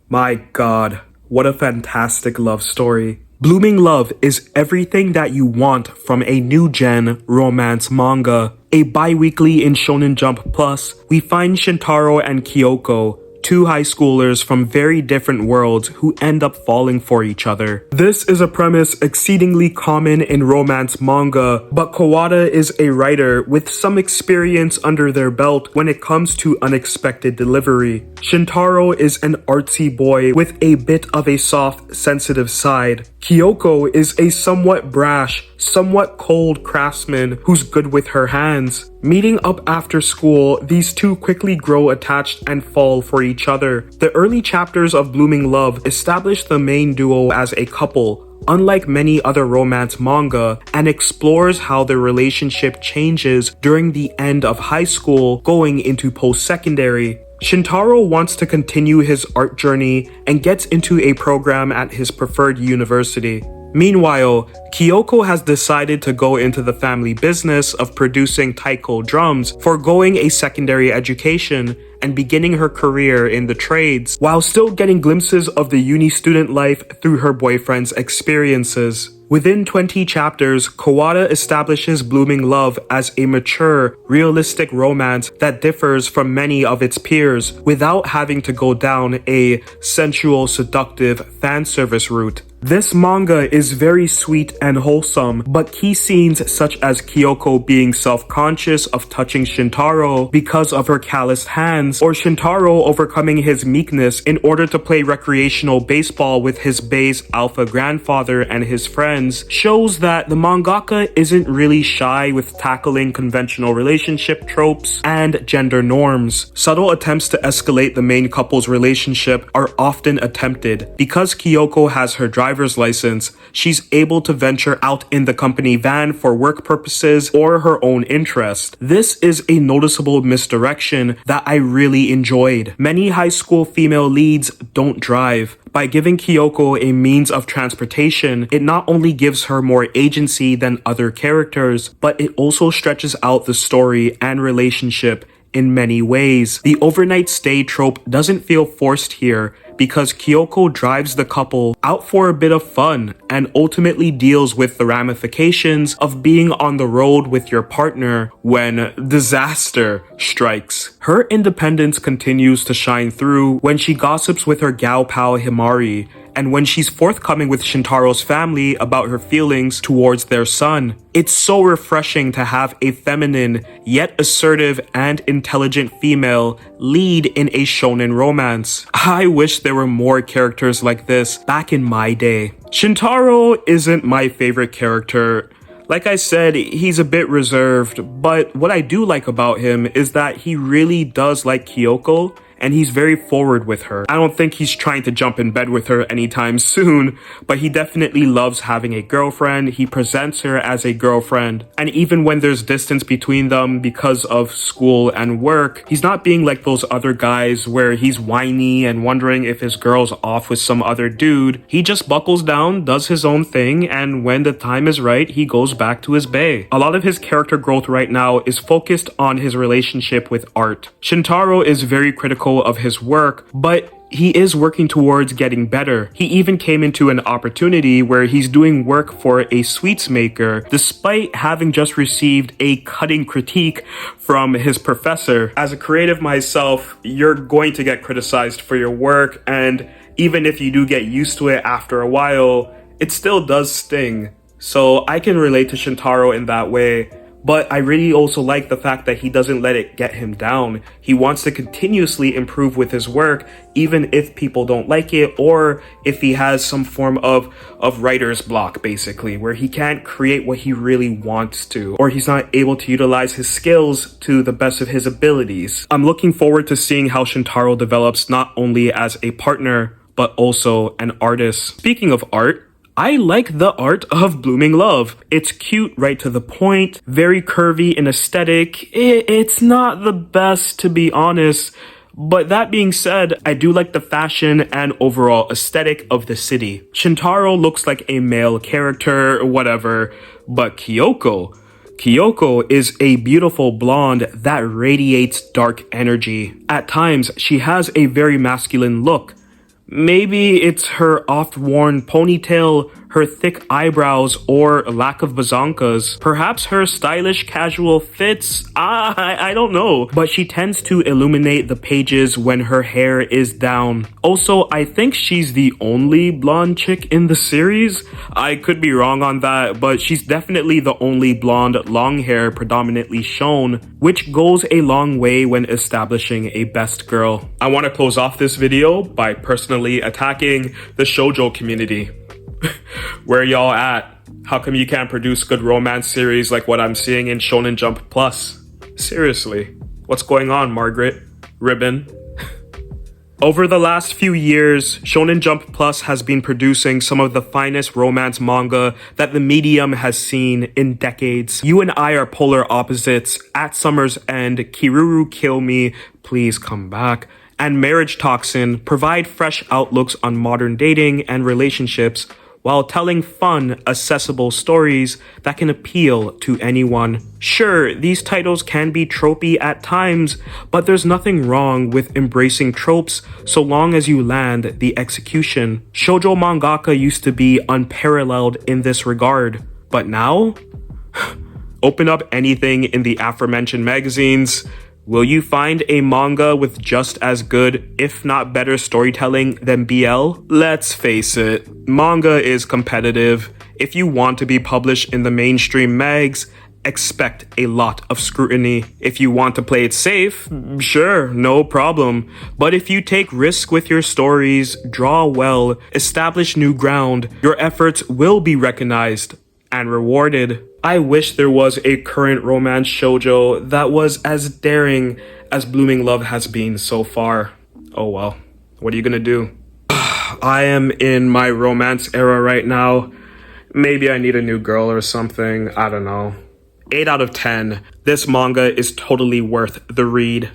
My god, what a fantastic love story. Blooming Love is everything that you want from a new gen romance manga. A bi-weekly in Shonen Jump Plus, we find Shintaro and Kyoko, two high schoolers from very different worlds who end up falling for each other. This is a premise exceedingly common in romance manga, but Kawada is a writer with some experience under their belt when it comes to unexpected delivery. Shintaro is an artsy boy with a bit of a soft, sensitive side. Kyoko is a somewhat brash, somewhat cold craftsman who's good with her hands. Meeting up after school, these two quickly grow attached and fall for each other. The early chapters of Blooming Love establish the main duo as a couple, unlike many other romance manga, and explores how their relationship changes during the end of high school going into post-secondary. Shintaro wants to continue his art journey and gets into a program at his preferred university. Meanwhile, Kyoko has decided to go into the family business of producing taiko drums, foregoing a secondary education and beginning her career in the trades, while still getting glimpses of the uni student life through her boyfriend's experiences. Within 20 chapters, Kawada establishes Blooming Love as a mature, realistic romance that differs from many of its peers without having to go down a sensual, seductive fan service route. This manga is very sweet and wholesome, but key scenes such as Kyoko being self-conscious of touching Shintaro because of her calloused hands, or Shintaro overcoming his meekness in order to play recreational baseball with his bae's alpha grandfather and his friends, shows that the mangaka isn't really shy with tackling conventional relationship tropes and gender norms. Subtle attempts to escalate the main couple's relationship are often attempted. Because Kyoko has her driver's license, she's able to venture out in the company van for work purposes or her own interest. This is a noticeable misdirection that I really enjoyed. Many high school female leads don't drive. By giving Kyoko a means of transportation, it not only gives her more agency than other characters, but it also stretches out the story and relationship in many ways. The overnight stay trope doesn't feel forced here because Kyoko drives the couple out for a bit of fun and ultimately deals with the ramifications of being on the road with your partner when disaster strikes. Her independence continues to shine through when she gossips with her gal pal Himari, and when she's forthcoming with Shintaro's family about her feelings towards their son. It's so refreshing to have a feminine, yet assertive and intelligent female lead in a shonen romance. I wish there were more characters like this back in my day. Shintaro isn't my favorite character. Like I said, he's a bit reserved, but what I do like about him is that he really does like Kyoko, and he's very forward with her. I don't think he's trying to jump in bed with her anytime soon, but he definitely loves having a girlfriend. He presents her as a girlfriend, and even when there's distance between them because of school and work, he's not being like those other guys where he's whiny and wondering if his girl's off with some other dude. He just buckles down, does his own thing, and when the time is right, he goes back to his bae. A lot of his character growth right now is focused on his relationship with art. Shintaro is very critical of his work, but he is working towards getting better. He even came into an opportunity where he's doing work for a sweets maker, despite having just received a cutting critique from his professor. As a creative myself, you're going to get criticized for your work, and even if you do get used to it after a while, it still does sting. So I can relate to Shintaro in that way. But I really also like the fact that he doesn't let it get him down. He wants to continuously improve with his work, even if people don't like it, or if he has some form of writer's block, basically, where he can't create what he really wants to, or he's not able to utilize his skills to the best of his abilities. I'm looking forward to seeing how Shintaro develops not only as a partner, but also an artist. Speaking of art, I like the art of Blooming Love. It's cute, right to the point, very curvy in aesthetic. It's not the best, to be honest. But that being said, I do like the fashion and overall aesthetic of the city. Shintaro looks like a male character, whatever. But Kyoko is a beautiful blonde that radiates dark energy. At times, she has a very masculine look. Maybe it's her oft-worn ponytail, her thick eyebrows, or lack of bazonkas. Perhaps her stylish casual fits. I don't know. But she tends to illuminate the pages when her hair is down. Also, I think she's the only blonde chick in the series. I could be wrong on that, but she's definitely the only blonde long hair predominantly shown, which goes a long way when establishing a best girl. I want to close off this video by personally attacking the shoujo community. Where y'all at? How come you can't produce good romance series like what I'm seeing in Shonen Jump Plus? Seriously, what's going on, Margaret? Ribbon? Over the last few years, Shonen Jump Plus has been producing some of the finest romance manga that the medium has seen in decades. You and I are polar opposites. At Summer's End, Kiruru Kill Me, Please Come Back, and Marriage Toxin provide fresh outlooks on modern dating and relationships while telling fun, accessible stories that can appeal to anyone. Sure, these titles can be tropey at times, but there's nothing wrong with embracing tropes so long as you land the execution. Shoujo mangaka used to be unparalleled in this regard, but now? Open up anything in the aforementioned magazines. Will you find a manga with just as good, if not better storytelling than BL? Let's face it, manga is competitive. If you want to be published in the mainstream mags, expect a lot of scrutiny. If you want to play it safe, sure, no problem. But if you take risks with your stories, draw well, establish new ground, your efforts will be recognized and rewarded. I wish there was a current romance shoujo that was as daring as Blooming Love has been so far. Oh well, what are you gonna do? I am in my romance era right now. Maybe I need a new girl or something, I don't know. 8 out of 10. This manga is totally worth the read.